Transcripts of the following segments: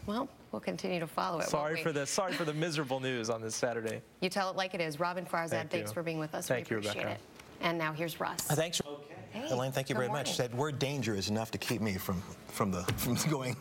Well, we'll continue to follow it. Sorry for the miserable news on this Saturday. You tell it like it is. Robin Farzad, thanks for being with us. Thank you, appreciate Rebecca. it. And now here's Russ. Thanks. Hey, Elaine, thank you very much. That word danger is enough to keep me from going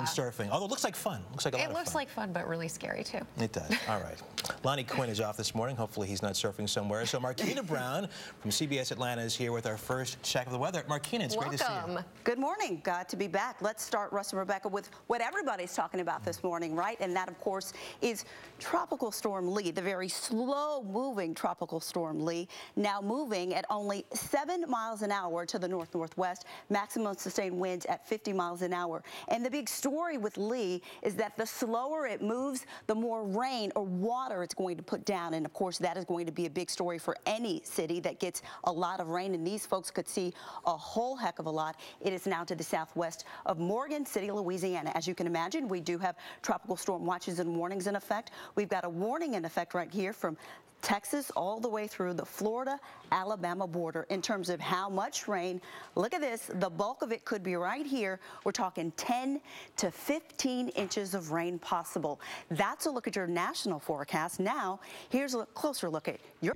surfing. Although it looks like fun. Looks like a lot of fun. It looks like fun, but really scary too. It does. All right. Lonnie Quinn is off this morning. Hopefully he's not surfing somewhere. So Markina Brown from CBS Atlanta is here with our first check of the weather. Markina, it's great to see you. Good morning. Glad to be back. Let's start, Russ and Rebecca, with what everybody's talking about this morning, right? And that, of course, is Tropical Storm Lee, the very slow-moving Tropical Storm Lee, now moving at only 7 miles an hour to the north-northwest, maximum sustained winds at 50 miles an hour. And the big story with Lee is that the slower it moves, the more rain or water it's going to put down. And of course, that is going to be a big story for any city that gets a lot of rain. And these folks could see a whole heck of a lot. It is now to the southwest of Morgan City, Louisiana. As you can imagine, we do have tropical storm watches and warnings in effect. We've got a warning in effect right here from Texas all the way through the Florida-Alabama border in terms of how much rain. Look at this. The bulk of it could be right here. We're talking 10 to 15 inches of rain possible. That's a look at your national forecast. Now, here's a closer look at your...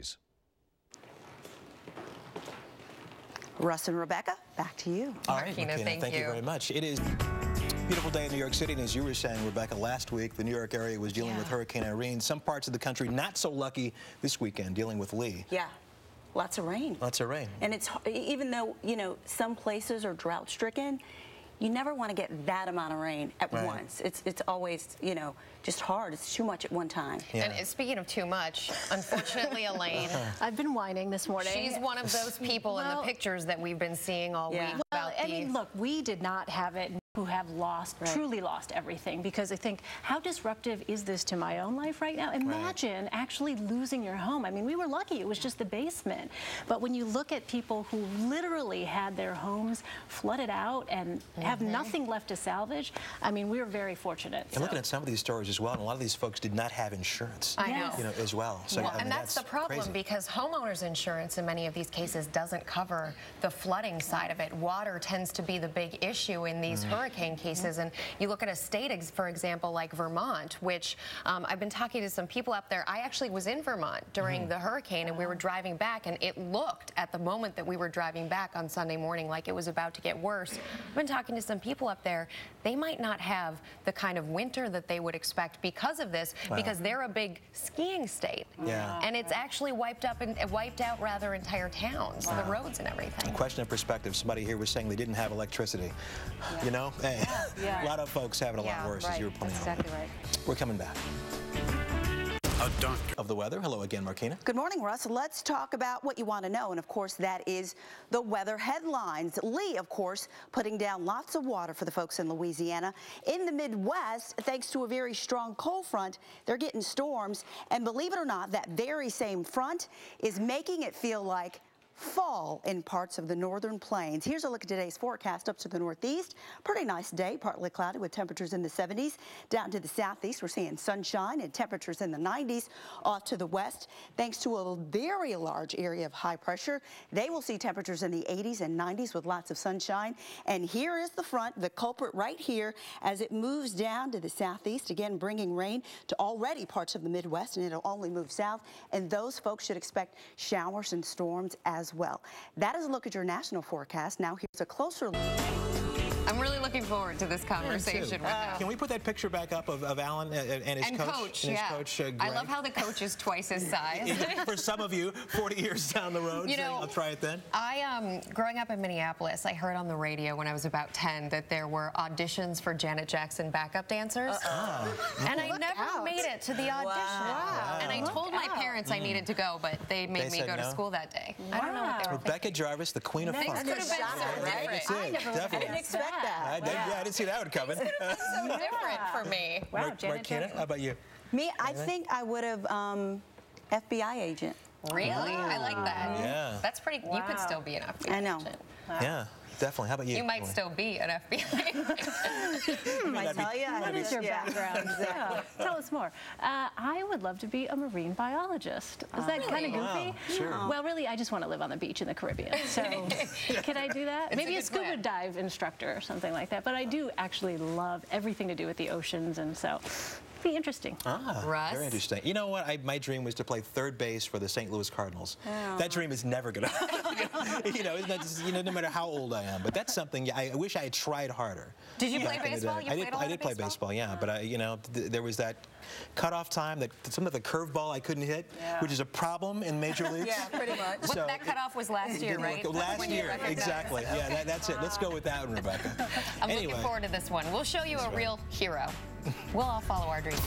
Russ and Rebecca, back to you. All right, Markina, thank you very much. It is a beautiful day in New York City, and as you were saying, Rebecca, last week the New York area was dealing with Hurricane Irene. Some parts of the country not so lucky this weekend dealing with Lee. Yeah. Lots of rain. Lots of rain. And it's, even though, you know, some places are drought stricken, you never want to get that amount of rain at once. It's always, you know, just hard. It's too much at one time. Yeah. And speaking of too much, unfortunately, Elaine, I've been whining this morning. She's one of those people in the pictures that we've been seeing all week. Well, I mean, look, we did not have it. Who have lost, truly lost everything, because I think, how disruptive is this to my own life right now? Imagine actually losing your home. I mean, we were lucky, it was just the basement. But when you look at people who literally had their homes flooded out and have nothing left to salvage, I mean, we were very fortunate. And looking at some of these stories as well, and a lot of these folks did not have insurance. I know. You know, as well. So, I mean, and that's the problem, because homeowners insurance in many of these cases doesn't cover the flooding side of it. Water tends to be the big issue in these hurricane cases, and you look at a state, for example, like Vermont, which I've been talking to some people up there. I actually was in Vermont during the hurricane, and we were driving back, and it looked at the moment that we were driving back on Sunday morning like it was about to get worse. I've been talking to some people up there. They might not have the kind of winter that they would expect because of this, because they're a big skiing state, and it's actually wiped out rather entire towns, the roads and everything. A question of perspective. Somebody here was saying they didn't have electricity. You know, hey, a lot of folks have it a lot worse, as you were pointing out. Exactly right. We're coming back. Of the weather. Hello again, Markina. Good morning, Russ. Let's talk about what you want to know, and of course that is the weather headlines. Lee, of course, putting down lots of water for the folks in Louisiana. In the Midwest, thanks to a very strong cold front, they're getting storms, and believe it or not, that very same front is making it feel like fall in parts of the northern plains. Here's a look at today's forecast up to the northeast. Pretty nice day, partly cloudy with temperatures in the 70s. Down to the southeast, we're seeing sunshine and temperatures in the 90s. Off to the west, thanks to a very large area of high pressure, they will see temperatures in the 80s and 90s with lots of sunshine. And here is the front, the culprit right here, as it moves down to the southeast, again bringing rain to already parts of the Midwest, and it'll only move south. And those folks should expect showers and storms as well. That is a look at your national forecast. Now here's a closer look. I'm really looking forward to this conversation with him. Can we put that picture back up of Alan and his coach? I love how the coach is twice his size. For some of you, 40 years down the road, you know, I'll try it then. Growing up in Minneapolis, I heard on the radio when I was about 10 that there were auditions for Janet Jackson backup dancers. And I never made it to the audition. And I told my parents I needed to go, but they made me go to school that day. I don't know what they were Rebecca Jarvis, the queen of funk. Could have been so different. I didn't expect that. I didn't see that one coming. This could have been so different for me. Wow, Markina, how about you? Me, I think I would have FBI agent. Really? I like that. Yeah. That's pretty, you could still be an FBI agent. I know. Yeah. definitely. How about you? You might still be an FBI. I tell you. What is your background? Yeah. Tell us more. I would love to be a marine biologist. Is that kind of goofy? Wow, sure. Well, really, I just want to live on the beach in the Caribbean. So can I do that? Maybe a scuba dive instructor or something like that. But I do actually love everything to do with the oceans, and so be interesting. Russ? Very interesting. You know what? My dream was to play third base for the St. Louis Cardinals. Oh. That dream is never going to, no matter how old I am. But that's something I wish I had tried harder. Did you play baseball? I did play baseball, yeah. But there was that cutoff time, some of the curveball I couldn't hit, which is a problem in major leagues. Yeah, pretty much. So that cutoff was last year, right? Last year, exactly. Yeah, that's it. Let's go with that one, Rebecca. I'm looking forward to this one. We'll show you a real hero. We'll all follow our dreams.